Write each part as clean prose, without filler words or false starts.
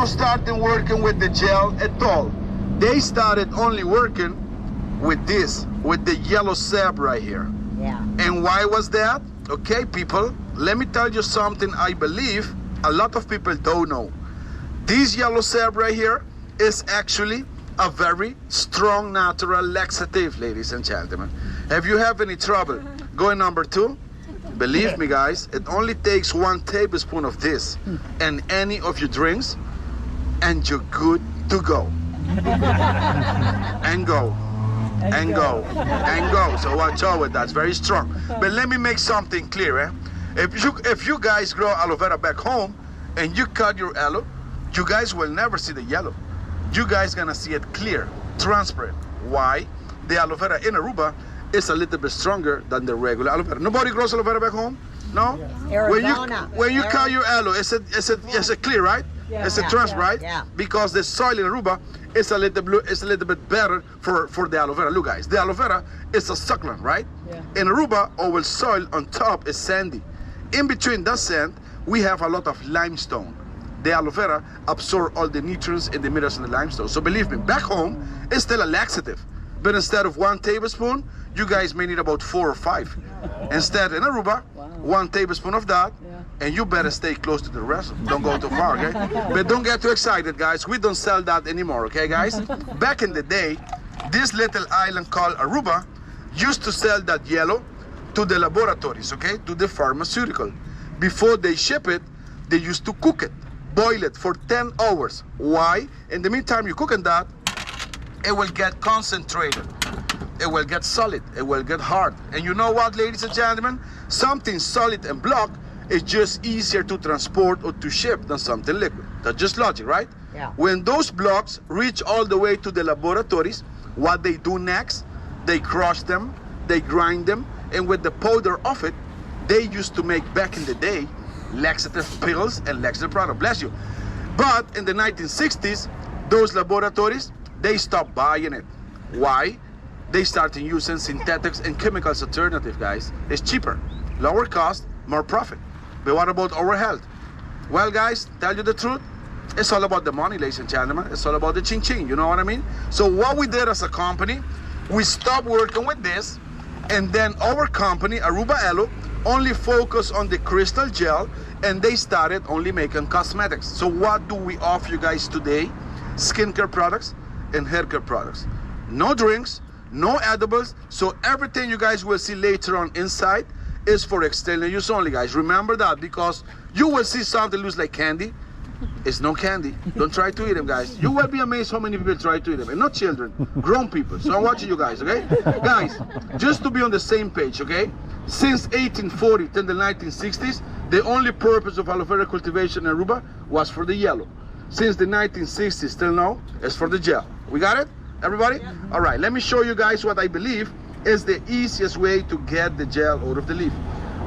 not starting working with the gel at all. They started only working with this, with the yellow sap right here. Yeah. And why was that? Okay, people, let me tell you something I believe a lot of people don't know. This yellow sap right here is actually a very strong natural laxative, ladies and gentlemen. Have you have any trouble going number 2? Believe me, guys, it only takes 1 tablespoon of this and any of your drinks, and you're good to go. And go. And go. And go. So watch out with that. It's very strong. But let me make something clear. Eh? If you guys grow aloe vera back home and you cut your aloe, you guys will never see the yellow. You guys gonna see it clear, transparent. Why? The aloe vera in Aruba is a little bit stronger than the regular aloe vera. Nobody grows aloe vera back home? No? Arizona. When you cut your aloe, is it clear, right? Yeah. It's a transparent, right? Yeah. Because the soil in Aruba is a little bit better for the aloe vera. Look, guys, the aloe vera is a succulent, right? Yeah. In Aruba, our soil on top is sandy. In between that sand, we have a lot of limestone. The aloe vera absorb all the nutrients in the minerals in the limestone. So believe me, back home, it's still a laxative. But instead of 1 tablespoon, you guys may need about 4 or 5. Instead, in Aruba, 1 tablespoon of that, and you better stay close to the rest. Don't go too far, okay? But don't get too excited, guys. We don't sell that anymore, okay, guys? Back in the day, this little island called Aruba used to sell that yellow to the laboratories, okay, to the pharmaceutical. Before they ship it, they used to cook it, boil it for 10 hours. Why? In the meantime, you're cooking that, it will get concentrated. It will get solid. It will get hard. And you know what, ladies and gentlemen? Something solid and blocked is just easier to transport or to ship than something liquid. That's just logic, right? Yeah. When those blocks reach all the way to the laboratories, what they do next, they crush them, they grind them, and with the powder of it, they used to make, back in the day, laxative pills and laxative product. Bless you. But in the 1960s, those laboratories, they stopped buying it. Why? They started using synthetics and chemicals alternative, guys. It's cheaper, lower cost, more profit. But what about our health? Well, guys, tell you the truth, it's all about the money, ladies and gentlemen. It's all about the ching-ching, you know what I mean? So what we did as a company, we stopped working with this, and then our company, Aruba Aloe, only focused on the crystal gel, and they started only making cosmetics. So what do we offer you guys today? Skincare products and haircare products. No drinks, no edibles, so everything you guys will see later on inside is for external use only, guys. Remember that, because you will see something looks like candy. It's no candy. Don't try to eat them, guys. You will be amazed how many people try to eat them, and not children, grown people. So I'm watching you guys, okay? Guys, just to be on the same page, okay? Since 1840 till the 1960s, the only purpose of aloe vera cultivation in Aruba was for the yellow. Since the 1960s till now, it's for the gel. We got it, everybody? Yeah. All right, let me show you guys what I believe is the easiest way to get the gel out of the leaf.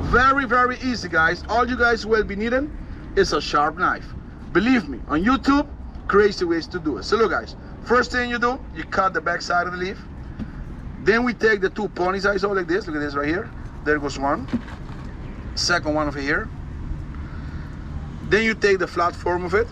Very, very easy, guys. All you guys will be needing is a sharp knife. Believe me, on YouTube, crazy ways to do it. So look, guys, first thing you do, you cut the back side of the leaf. Then we take the 2 pony sides out like this. Look at this right here. There goes one. Second one over here. Then you take the flat form of it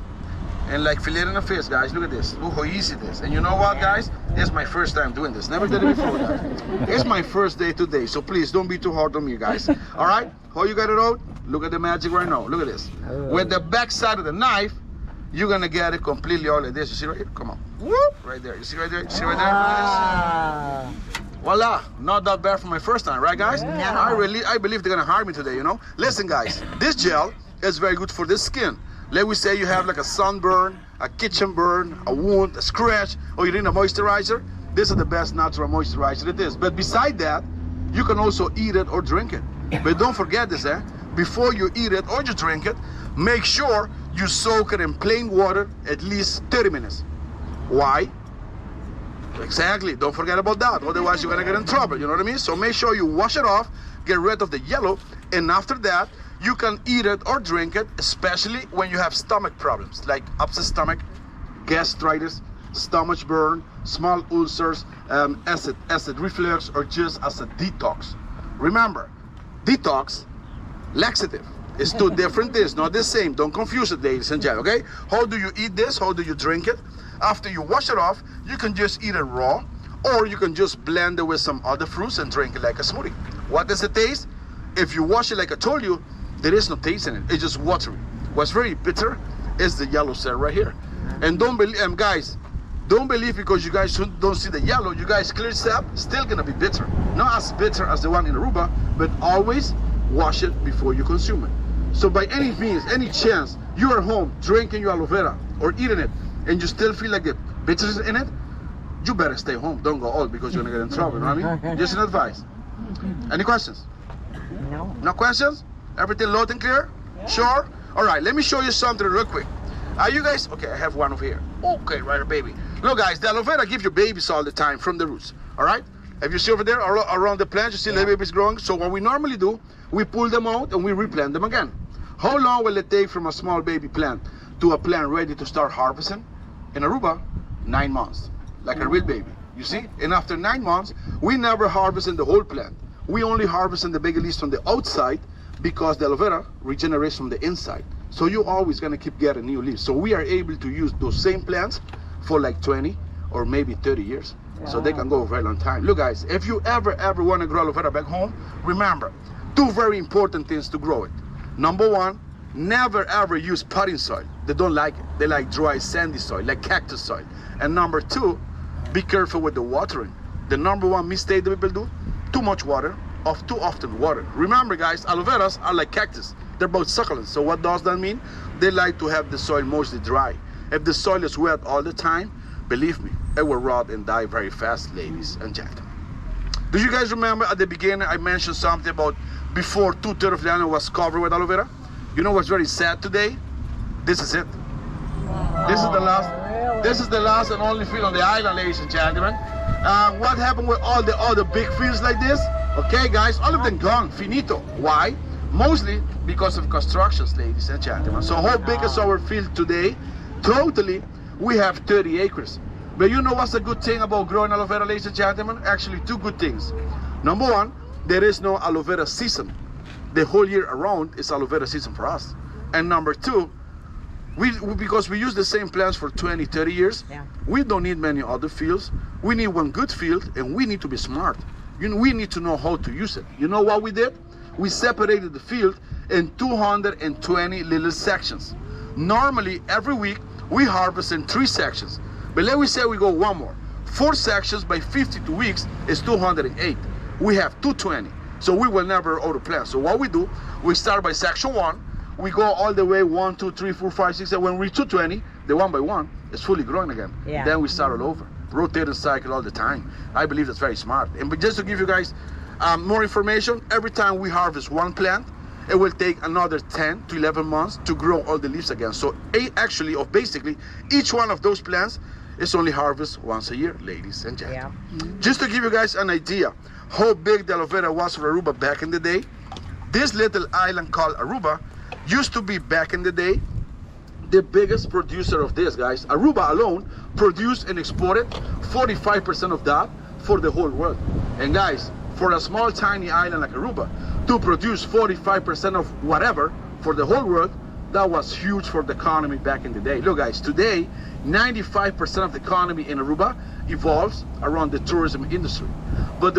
and like fillet it in the face, guys. Look at this. Look how easy it is. And you know what, guys? It's my first time doing this. Never did it before, guys. It's my first day today, so please don't be too hard on me, guys. All right? How you got it out? Look at the magic right now. Look at this. With the back side of the knife, you're gonna get it completely all like this. You see right here? Come on. Whoop! Right there. You see right there? You see right there? Look at this. Voila, not that bad for my first time, right, guys? No. I believe they're gonna hire me today, you know? Listen, guys, this gel is very good for the skin. Let me say you have like a sunburn, a kitchen burn, a wound, a scratch, or you need a moisturizer. This is the best natural moisturizer it is. But beside that, you can also eat it or drink it. But don't forget this, before you eat it or you drink it, make sure you soak it in plain water at least 30 minutes. Why? Exactly, don't forget about that, otherwise you're gonna get in trouble, you know what I mean? So make sure you wash it off, get rid of the yellow, and after that, you can eat it or drink it, especially when you have stomach problems, like upset stomach, gastritis, stomach burn, small ulcers, acid reflux, or just as a detox. Remember, detox, laxative, It's two different things, not the same. Don't confuse it, ladies and gentlemen, okay? How do you eat this? How do you drink it? After you wash it off, you can just eat it raw, or you can just blend it with some other fruits and drink it like a smoothie. What does it taste? If you wash it like I told you, there is no taste in it. It's just watery. What's very bitter is the yellow cell right here. And don't believe, guys, don't believe because you guys don't see the yellow, you guys clear step, still gonna be bitter. Not as bitter as the one in Aruba, but always wash it before you consume it. So by any means, any chance, you are home drinking your aloe vera or eating it, and you still feel like the bitterness in it, you better stay home. Don't go out because you're gonna get in trouble, you know what I mean? Just an advice. Any questions? No. No questions? Everything loud and clear? Yeah. Sure? All right, let me show you something real quick. Are you guys, okay, I have one over here. Okay, right, baby. Look guys, the aloe vera gives you babies all the time from the roots, all right? Have you see over there around the plant, you see little babies growing? So what we normally do, we pull them out and we replant them again. How long will it take from a small baby plant to a plant ready to start harvesting? In Aruba, 9 months, like a real baby, you see? And after 9 months, we never harvest in the whole plant. We only harvest in the baby leaves from the outside because the aloe vera regenerates from the inside. So you're always gonna keep getting new leaves. So we are able to use those same plants for like 20 or maybe 30 years. Wow. So they can go a very long time. Look guys, if you ever want to grow aloe vera back home, remember, 2 very important things to grow it. Number 1, never ever use potting soil. They don't like it. They like dry, sandy soil, like cactus soil. And number 2, be careful with the watering. The number 1 mistake that people do, too much water, too often water. Remember guys, aloe veras are like cactus. They're both succulents. So what does that mean? They like to have the soil mostly dry. If the soil is wet all the time, believe me, it will rot and die very fast, ladies and gentlemen. Do you guys remember at the beginning I mentioned something about before 2/3 of the island was covered with aloe vera? You know what's very sad today? This is it. This is the last. Really? This is the last and only field on the island, ladies and gentlemen. What happened with all the other big fields like this? Okay, guys, all of them gone, finito. Why? Mostly because of constructions, ladies and gentlemen. So how big is our field today? Totally, we have 30 acres. But you know what's the good thing about growing aloe vera, ladies and gentlemen? Actually, 2 good things. Number 1, there is no aloe vera season. The whole year around is aloe vera season for us. And number 2, because we use the same plants for 20, 30 years, we don't need many other fields. We need one good field, and we need to be smart. We need to know how to use it. You know what we did? We separated the field in 220 little sections. Normally, every week, we harvest in 3 sections. But let me say we go one more. 4 sections by 52 weeks is 208. We have 220. So we will never out of plant. So what we do, we start by section 1. We go all the way 1, 2, 3, 4, 5, 6, 7. When we reach 220, the 1 by 1 is fully growing again. Yeah. Then we start all over. Rotate and cycle all the time. I believe that's very smart. And but just to give you guys more information, every time we harvest 1 plant, it will take another 10 to 11 months to grow all the leaves again. So basically, each one of those plants is only harvested once a year, ladies and gentlemen. Yeah. Just to give you guys an idea how big the aloe vera was for Aruba back in the day, this little island called Aruba used to be back in the day the biggest producer of this, guys. Aruba alone produced and exported 45% of that for the whole world. And guys, for a small tiny island like Aruba to produce 45% of whatever for the whole world, that was huge for the economy back in the day. Look guys, today 95% of the economy in Aruba evolves around the tourism industry. But the